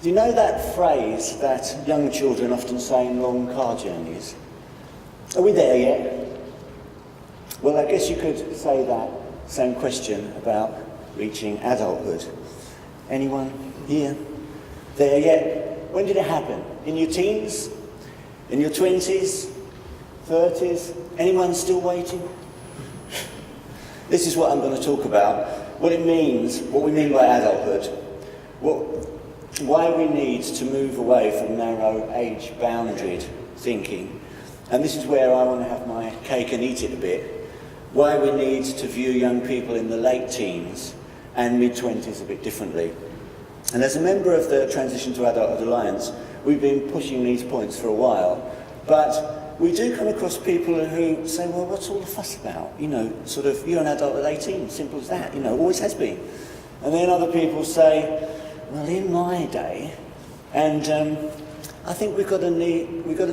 Do you know that phrase that young children often say in long car journeys? Are we there yet? Well, I guess you could say that same question about reaching adulthood. Anyone here? There yet? When did it happen? In your teens? In your 20s? 30s? Anyone still waiting? This is what I'm going to talk about. What it means, what we mean by adulthood. Why we need to move away from narrow age-boundaried thinking. And this is where I want to have my cake and eat it a bit. Why we need to view young people in the late teens and mid-20s a bit differently. And as a member of the Transition to Adulthood Alliance, we've been pushing these points for a while, but we do come across people who say, well, what's all the fuss about? You know, sort of, you're an adult at 18, simple as that, you know, always has been. And then other people say, well, in my day, and I think we've got to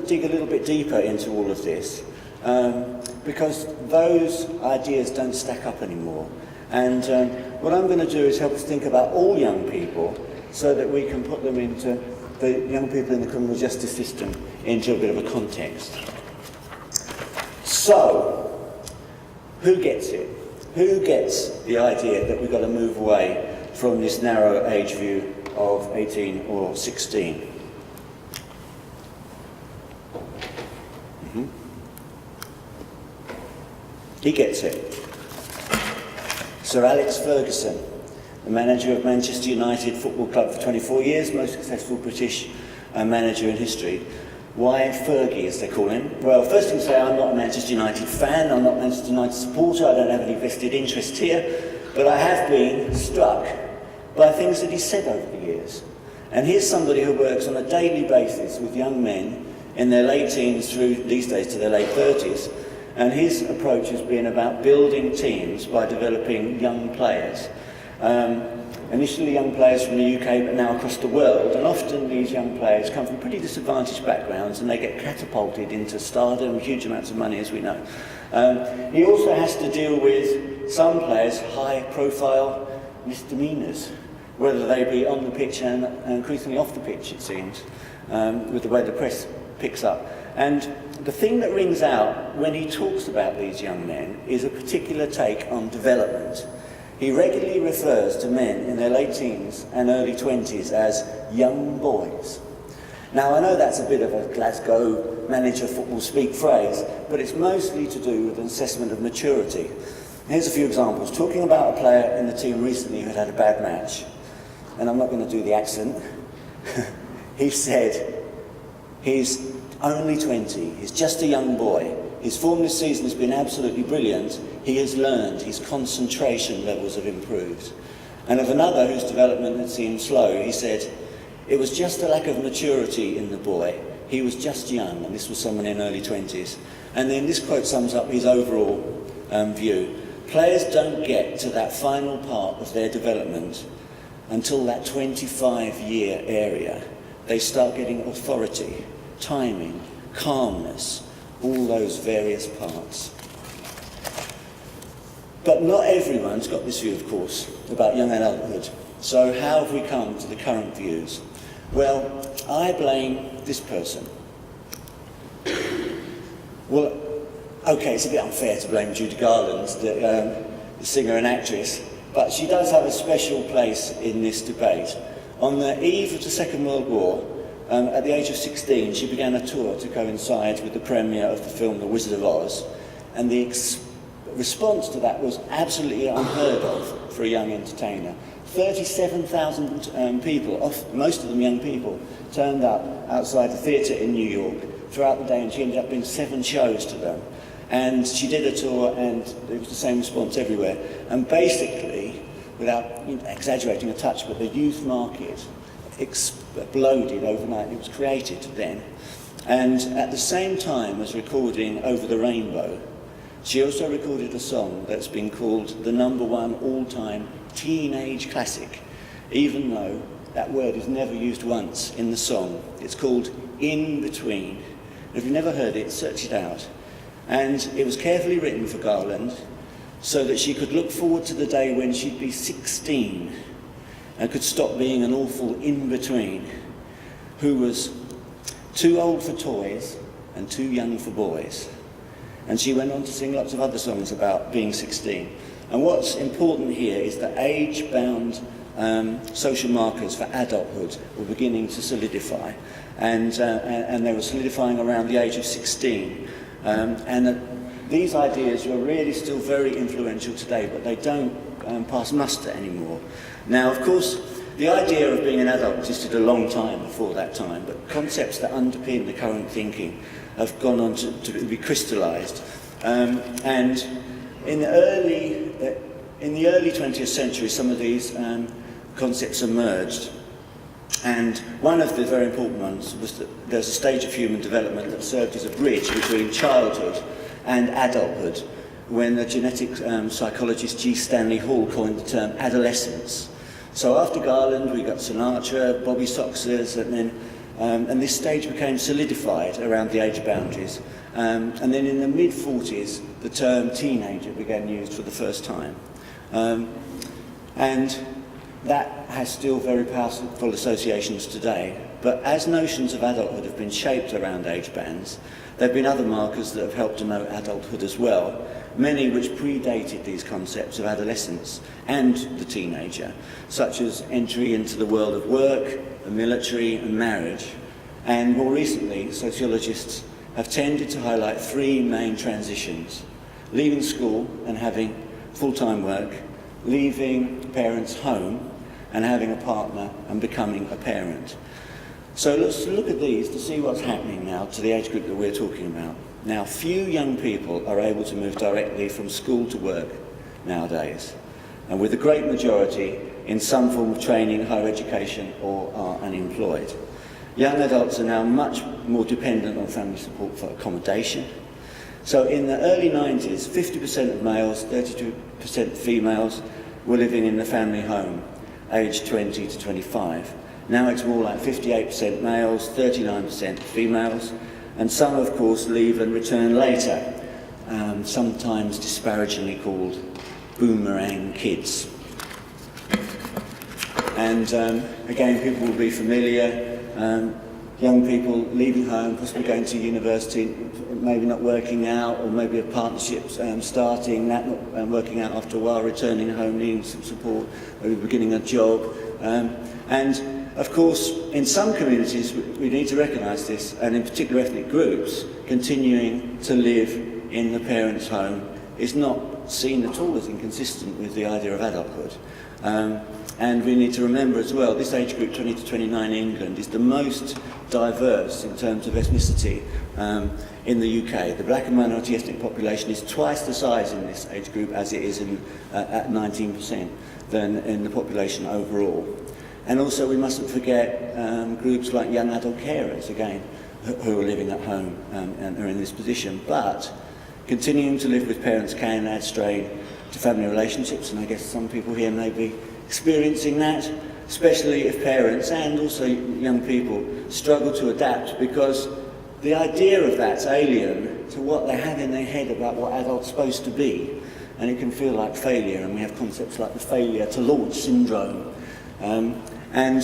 dig a little bit deeper into all of this, because those ideas don't stack up anymore. And what I'm going to do is help us think about all young people so that we can put them into the young people in the criminal justice system into a bit of a context. So, who gets it? Who gets the idea that we've got to move away from this narrow age view of 18 or 16? He gets it. Sir Alex Ferguson, the manager of Manchester United Football Club for 24 years, most successful British manager in history. Why Fergie, as they call him? Well, first thing to say, I'm not a Manchester United fan, I'm not a Manchester United supporter, I don't have any vested interest here, but I have been struck by things that he's said over the years. And here's somebody who works on a daily basis with young men in their late teens through, these days, to their late 30s. And his approach has been about building teams by developing young players. Initially young players from the UK, but now across the world. And often these young players come from pretty disadvantaged backgrounds and they get catapulted into stardom, huge amounts of money, as we know. He also has to deal with some players' high-profile misdemeanours, whether they be on the pitch and increasingly off the pitch, it seems, with the way the press picks up. And the thing that rings out when he talks about these young men is a particular take on development. He regularly refers to men in their late teens and early 20s as young boys. Now, I know that's a bit of a Glasgow manager football speak phrase, but it's mostly to do with an assessment of maturity. Here's a few examples. Talking about a player in the team recently who had a bad match, and I'm not going to do the accent, he said, he's only 20, he's just a young boy. His form this season has been absolutely brilliant. He has learned, his concentration levels have improved. And of another whose development had seemed slow, he said, it was just a lack of maturity in the boy. He was just young, and this was someone in early 20s. And then this quote sums up his overall view. Players don't get to that final part of their development until that 25-year area. They start getting authority, timing, calmness, all those various parts. But not everyone's got this view, of course, about young adulthood. So how have we come to the current views? Well, I blame this person. Well, okay, it's a bit unfair to blame Judy Garland, the singer and actress, but she does have a special place in this debate. On the eve of the Second World War, at the age of 16, she began a tour to coincide with the premiere of the film The Wizard of Oz, and the response to that was absolutely unheard of for a young entertainer. 37,000 people, most of them young people, turned up outside the theatre in New York throughout the day, and she ended up doing 7 shows to them. And she did a tour, and it was the same response everywhere. And basically, without exaggerating a touch, but the youth market exploded overnight. It was created then. And at the same time as recording Over the Rainbow, she also recorded a song that's been called the #1 all-time teenage classic, even though that word is never used once in the song. It's called In Between. If you've never heard it, search it out. And it was carefully written for Garland so that she could look forward to the day when she'd be 16 and could stop being an awful in-between, who was too old for toys and too young for boys. And she went on to sing lots of other songs about being 16. And what's important here is that age-bound social markers for adulthood were beginning to solidify, and they were solidifying around the age of 16. These ideas were really still very influential today, but they don't pass muster anymore. Now, of course, the idea of being an adult existed a long time before that time, but concepts that underpin the current thinking have gone on to be crystallised. And in the early 20th century, some of these concepts emerged. And one of the very important ones was that there's a stage of human development that served as a bridge between childhood and adulthood, when the genetic psychologist G. Stanley Hall coined the term adolescence. So after Garland, we got Sinatra, Bobby Soxers, and this stage became solidified around the age boundaries. And then in the mid-40s, the term teenager began used for the first time. And that has still very powerful associations today. But as notions of adulthood have been shaped around age bands, there have been other markers that have helped denote adulthood as well, many which predated these concepts of adolescence and the teenager, such as entry into the world of work, the military and marriage. And more recently, sociologists have tended to highlight three main transitions: leaving school and having full-time work, leaving parents' home and having a partner and becoming a parent. So let's look at these to see what's happening now to the age group that we're talking about. Now, few young people are able to move directly from school to work nowadays, and with the great majority in some form of training, higher education, or are unemployed. Young adults are now much more dependent on family support for accommodation. So in the early 90s, 50% of males, 32% females were living in the family home, aged 20 to 25. Now it's more like 58% males, 39% females, and some, of course, leave and return later, sometimes disparagingly called boomerang kids. And again, people will be familiar. Young people leaving home, possibly going to university, maybe not working out, or maybe a partnership starting, that not working out after a while, returning home, needing some support, maybe beginning a job. And of course, in some communities, we need to recognise this, and in particular ethnic groups, continuing to live in the parents' home is not seen at all as inconsistent with the idea of adulthood. And we need to remember as well, this age group, 20 to 29 in England, is the most diverse in terms of ethnicity in the UK. The black and minority ethnic population is twice the size in this age group as it is at 19% than in the population overall. And also we mustn't forget groups like young adult carers, again, who are living at home and are in this position. But continuing to live with parents can add strain to family relationships, and I guess some people here may be experiencing that, especially if parents and also young people struggle to adapt, because the idea of that's alien to what they have in their head about what adults are supposed to be, and it can feel like failure, and we have concepts like the failure to launch syndrome. And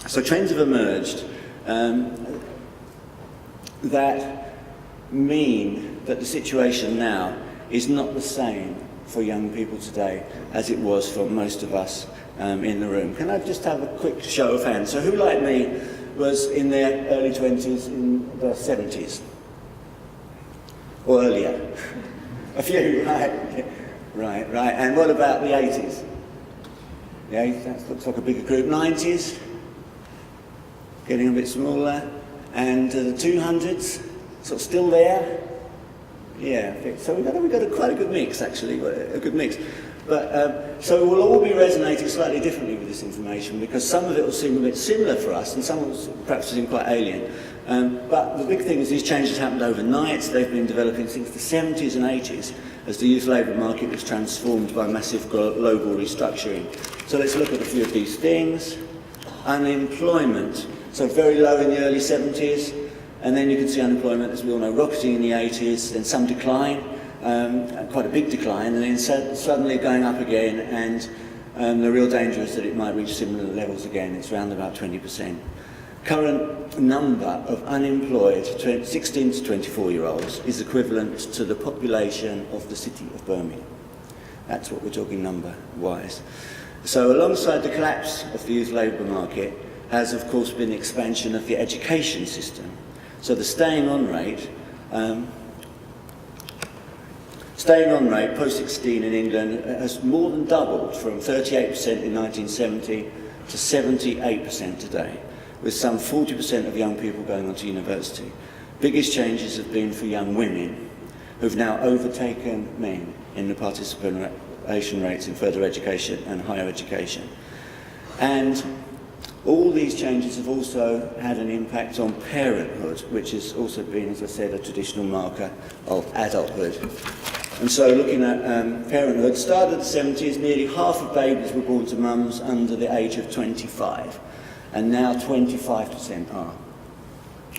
so trends have emerged that mean that the situation now is not the same for young people today as it was for most of us in the room. Can I just have a quick show of hands? So who, like me, was in their early 20s, in the 70s? Or earlier? A few, right. Right. And what about the 80s? The 80s, that looks like a bigger group. 90s? Getting a bit smaller. And the 200s? Sort of still there? Yeah, so we've got quite a good mix, actually, a good mix. But so we'll all be resonating slightly differently with this information, because some of it will seem a bit similar for us, and some will perhaps seem quite alien. But the big thing is these changes happened overnight. They've been developing since the 70s and 80s as the youth labour market was transformed by massive global restructuring. So let's look at a few of these things. Unemployment, so very low in the early 70s. And then you can see unemployment, as we all know, rocketing in the 80s, then some decline, quite a big decline, and then suddenly going up again, and the real danger is that it might reach similar levels again. It's around about 20%. Current number of unemployed 16 to 24-year-olds is equivalent to the population of the city of Birmingham. That's what we're talking number-wise. So alongside the collapse of the youth labour market has, of course, been the expansion of the education system. So the staying on rate post-16 in England has more than doubled from 38% in 1970 to 78% today, with some 40% of young people going on to university. Biggest changes have been for young women, who've now overtaken men in the participation rates in further education and higher education. And all these changes have also had an impact on parenthood, which has also been, as I said, a traditional marker of adulthood. And so looking at parenthood, start of the 70s, nearly half of babies were born to mums under the age of 25. And now 25% are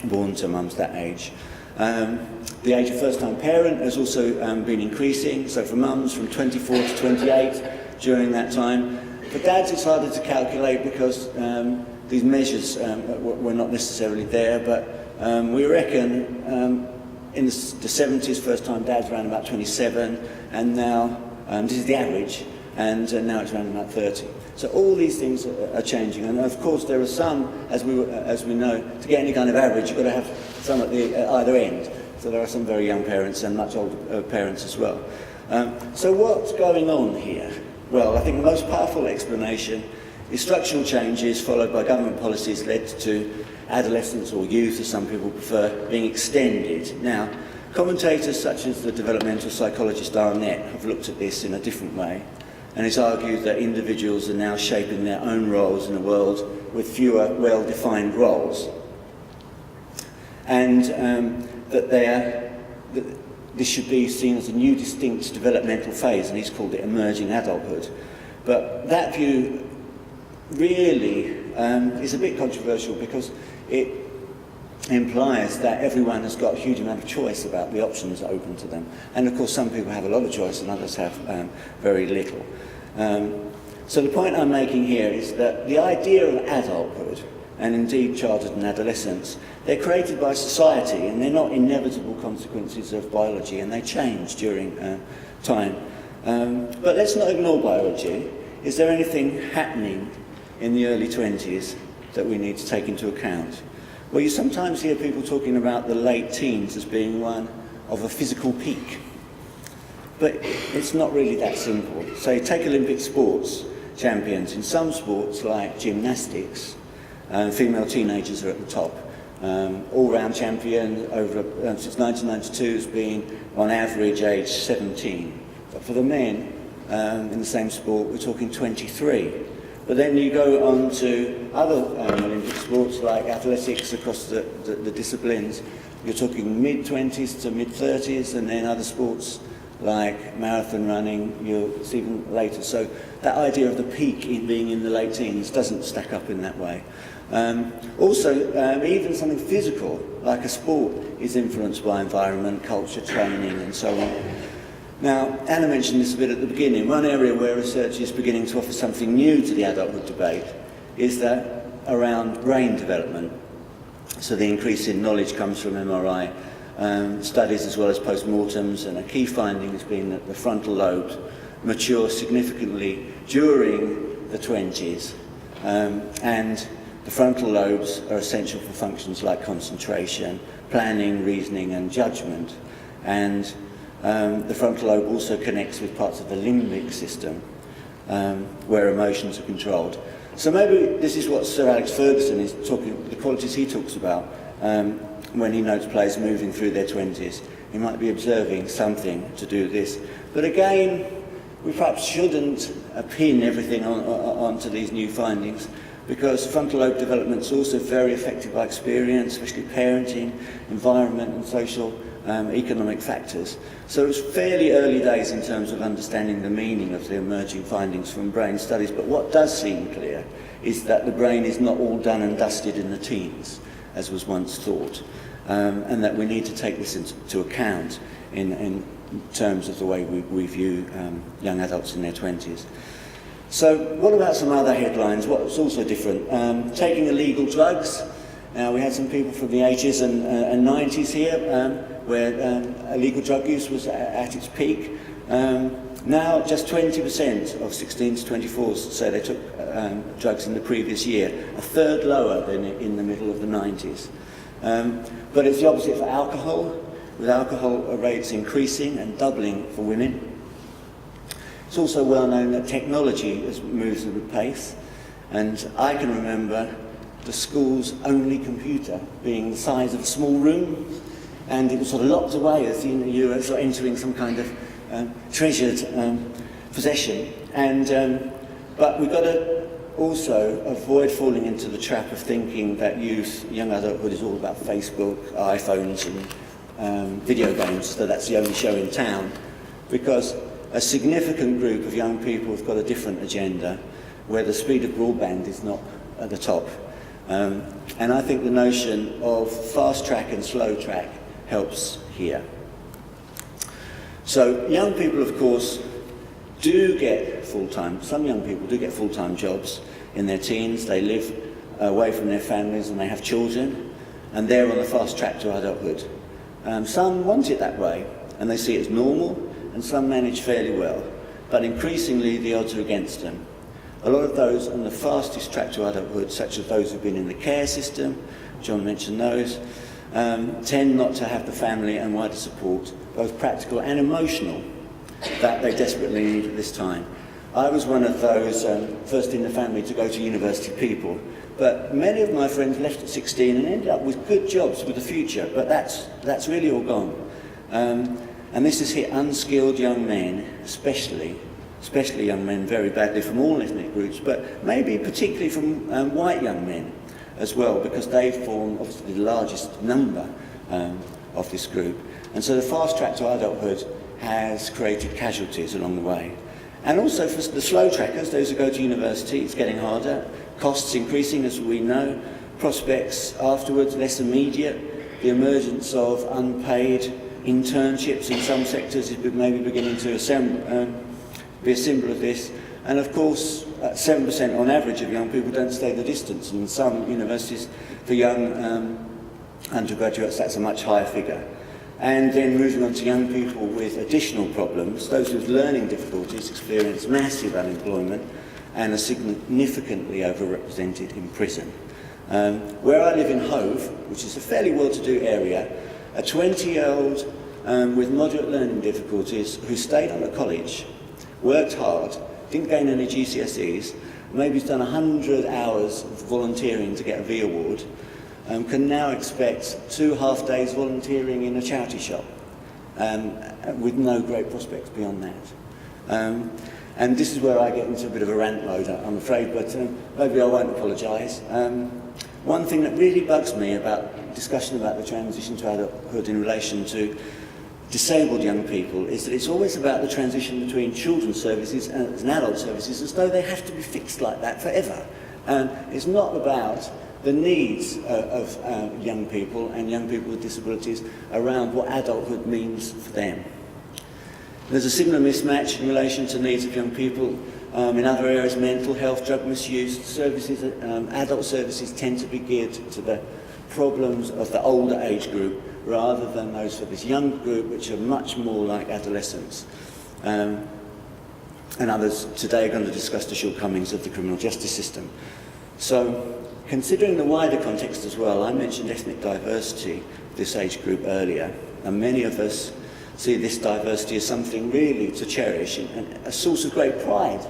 born to mums that age. The age of first-time parent has also been increasing, so for mums from 24 to 28 during that time. For dads it's harder to calculate because these measures were not necessarily there, but we reckon in the 70s first-time dads around about 27, and now, this is the average, and now it's around about 30. So all these things are changing, and of course there are some, as we know, to get any kind of average you've got to have some at either end. So there are some very young parents and much older parents as well. So what's going on here? Well, I think the most powerful explanation is structural changes followed by government policies led to adolescence, or youth as some people prefer, being extended. Now, commentators such as the developmental psychologist Arnett have looked at this in a different way, and it's argued that individuals are now shaping their own roles in a world with fewer well-defined roles, and that this should be seen as a new distinct developmental phase, and he's called it emerging adulthood. But that view really is a bit controversial because it implies that everyone has got a huge amount of choice about the options open to them. And of course some people have a lot of choice and others have very little. So the point I'm making here is that the idea of adulthood, and indeed childhood and adolescence, they're created by society and they're not inevitable consequences of biology, and they change during time. But let's not ignore biology. Is there anything happening in the early 20s that we need to take into account? Well, you sometimes hear people talking about the late teens as being one of a physical peak. But it's not really that simple. So take Olympic sports champions. In some sports, like gymnastics, female teenagers are at the top. All-round champion since 1992 has been, on average, age 17. But for the men in the same sport, we're talking 23. But then you go on to other Olympic sports like athletics across the disciplines, you're talking mid-20s to mid-30s, and then other sports like marathon running, it's even later. So that idea of the peak being in the late teens doesn't stack up in that way. Also, even something physical, like a sport, is influenced by environment, culture, training, and so on. Now, Anna mentioned this a bit at the beginning. One area where research is beginning to offer something new to the adulthood debate is that around brain development. So the increase in knowledge comes from MRI studies as well as post-mortems, and a key finding has been that the frontal lobes mature significantly during the 20s, and the frontal lobes are essential for functions like concentration, planning, reasoning and judgment. And the frontal lobe also connects with parts of the limbic system where emotions are controlled. So maybe this is what Sir Alex Ferguson is talking, the qualities he talks about when he notes players moving through their 20s. He might be observing something to do with this. But again, we perhaps shouldn't pin everything onto these new findings, because frontal lobe development is also very affected by experience, especially parenting, environment and social economic factors. So it's fairly early days in terms of understanding the meaning of the emerging findings from brain studies, but what does seem clear is that the brain is not all done and dusted in the teens, as was once thought, and that we need to take this into account in terms of the way we view young adults in their 20s. So what about some other headlines? What's also different? Taking illegal drugs. Now, we had some people from the 80s and 90s here where illegal drug use was at its peak. Now, just 20% of 16 to 24s say they took drugs in the previous year, a third lower than in the middle of the 90s. But it's the opposite for alcohol, with alcohol rates increasing and doubling for women. It's also well known that technology has moved at a pace, and I can remember the school's only computer being the size of a small room, and it was sort of locked away as you were sort of entering some kind of treasured possession. But we've got to also avoid falling into the trap of thinking that young adulthood is all about Facebook, iPhones and video games, so that's the only show in town, because a significant group of young people have got a different agenda where the speed of broadband is not at the top. And I think the notion of fast track and slow track helps here. So young people, of course, do get full-time, some young people do get full-time jobs in their teens. They live away from their families and they have children, and they're on the fast track to adulthood. Some want it that way and they see it as normal, and some manage fairly well, but increasingly the odds are against them. A lot of those on the fastest track to adulthood, such as those who've been in the care system, John mentioned those, tend not to have the family and wider support, both practical and emotional, that they desperately need at this time. I was one of those first in the family to go to university people, but many of my friends left at 16 and ended up with good jobs with a future, but that's really all gone. And this has hit unskilled young men, especially young men, very badly from all ethnic groups, but maybe particularly from white young men as well, because they form obviously the largest number of this group. And so the fast track to adulthood has created casualties along the way. And also for the slow trackers, those who go to university, it's getting harder, costs increasing as we know, prospects afterwards less immediate, the emergence of unpaid internships in some sectors is maybe beginning to be a symbol of this. And of course, 7% on average of young people don't stay the distance. And in some universities, for young undergraduates, that's a much higher figure. And then moving on to young people with additional problems, those with learning difficulties experience massive unemployment and are significantly overrepresented in prison. Where I live in Hove, which is a fairly well-to-do area, a 20-year-old with moderate learning difficulties who stayed on at college, worked hard, didn't gain any GCSEs, maybe he's done 100 hours of volunteering to get a V award, can now expect 2 half-days volunteering in a charity shop with no great prospects beyond that. And this is where I get into a bit of a rant mode, I'm afraid, but maybe I won't apologise. One thing that really bugs me about discussion about the transition to adulthood in relation to disabled young people is that it's always about the transition between children's services and adult services, as though they have to be fixed like that forever. It's not about the needs of young people and young people with disabilities around what adulthood means for them. There's a similar mismatch in relation to needs of young people in other areas, mental health, drug misuse, services, adult services tend to be geared to the problems of the older age group rather than those for this young group, which are much more like adolescents. And others today are going to discuss the shortcomings of the criminal justice system. So, considering the wider context as well, I mentioned ethnic diversity of this age group earlier, and many of us see this diversity as something really to cherish and a source of great pride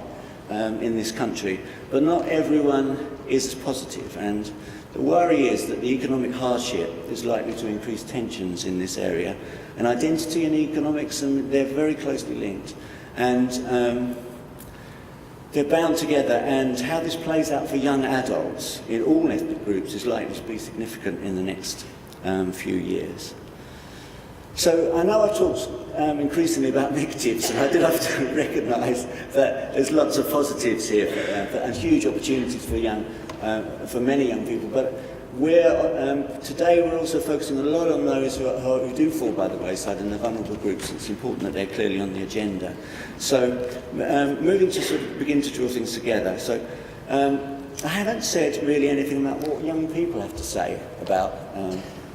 in this country, but not everyone is as positive, and the worry is that the economic hardship is likely to increase tensions in this area, and identity and economics, and they're very closely linked, and they're bound together, and how this plays out for young adults in all ethnic groups is likely to be significant in the next few years. So I know I've talked increasingly about negatives, and I do have to recognise that there's lots of positives here and huge opportunities for many young people. But Today we're also focusing a lot on those who do fall by the wayside and the vulnerable groups. It's important that they're clearly on the agenda. So moving to sort of begin to draw things together. So I haven't said really anything about what young people have to say about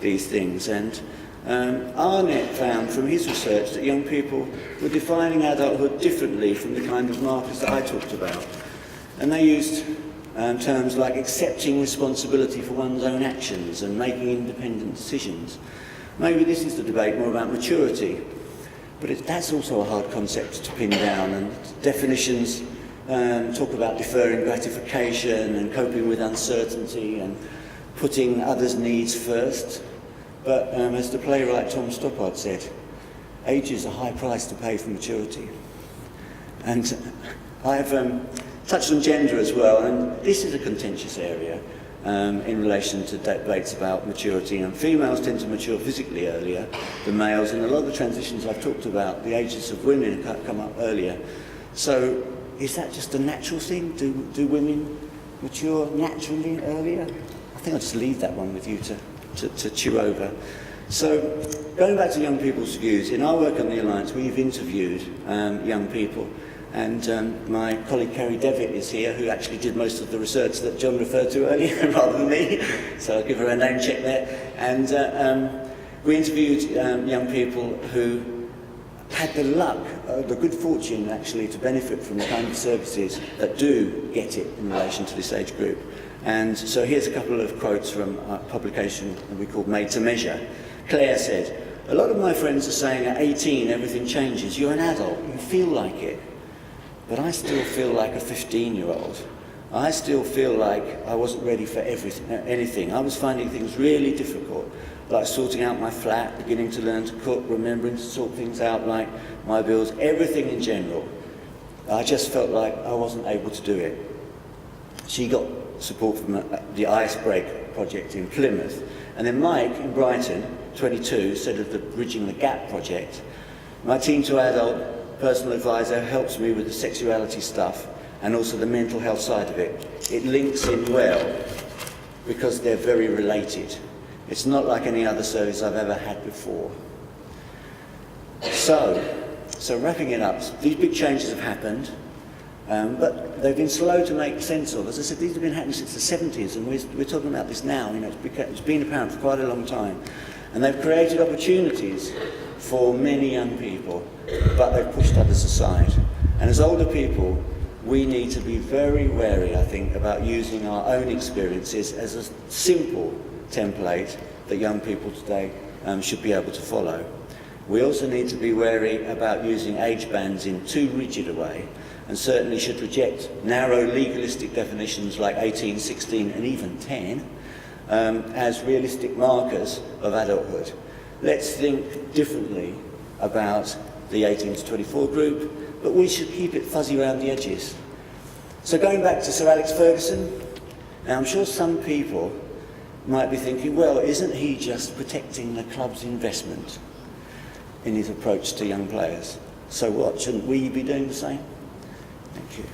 these things. And Arnett found from his research that young people were defining adulthood differently from the kind of markers that I talked about. And they used terms like accepting responsibility for one's own actions and making independent decisions. Maybe this is the debate more about maturity, but that's also a hard concept to pin down, and definitions talk about deferring gratification and coping with uncertainty and putting others' needs first. But as the playwright Tom Stoppard said, age is a high price to pay for maturity. And I've touched on gender as well, and this is a contentious area in relation to debates about maturity. And females tend to mature physically earlier than males, and a lot of the transitions I've talked about, the ages of women come up earlier. So is that just a natural thing? Do women mature naturally earlier? I think I'll just leave that one with you to chew over. So going back to young people's views, in our work on the Alliance, we've interviewed young people. And my colleague Kerry Devitt is here, who actually did most of the research that John referred to earlier, rather than me. So I'll give her a name check there. And we interviewed young people who had the luck, the good fortune actually, to benefit from the kind of services that do get it in relation to this age group. And so here's a couple of quotes from a publication that we called Made to Measure. Claire said, "A lot of my friends are saying at 18 everything changes. You're an adult, you feel like it. But I still feel like a 15-year-old. I still feel like I wasn't ready for anything. I was finding things really difficult, like sorting out my flat, beginning to learn to cook, remembering to sort things out like my bills, everything in general. I just felt like I wasn't able to do it." She got support from the Icebreak project in Plymouth. And then Mike in Brighton, 22, said of the Bridging the Gap project, "My teen to adult personal advisor helps me with the sexuality stuff and also the mental health side of it. It links in well because they're very related. It's not like any other service I've ever had before." So wrapping it up, these big changes have happened, but they've been slow to make sense of. As I said, these have been happening since the 70s, and we're talking about this now. You know, it's been apparent for quite a long time. And they've created opportunities for many young people, but they've pushed others aside. And as older people, we need to be very wary, I think, about using our own experiences as a simple template that young people today should be able to follow. We also need to be wary about using age bands in too rigid a way, and certainly should reject narrow legalistic definitions like 18, 16 and even 10 as realistic markers of adulthood. Let's think differently about the 18 to 24 group, but we should keep it fuzzy around the edges. So going back to Sir Alex Ferguson, now I'm sure some people might be thinking, well, isn't he just protecting the club's investment in his approach to young players? So what, shouldn't we be doing the same? Thank you.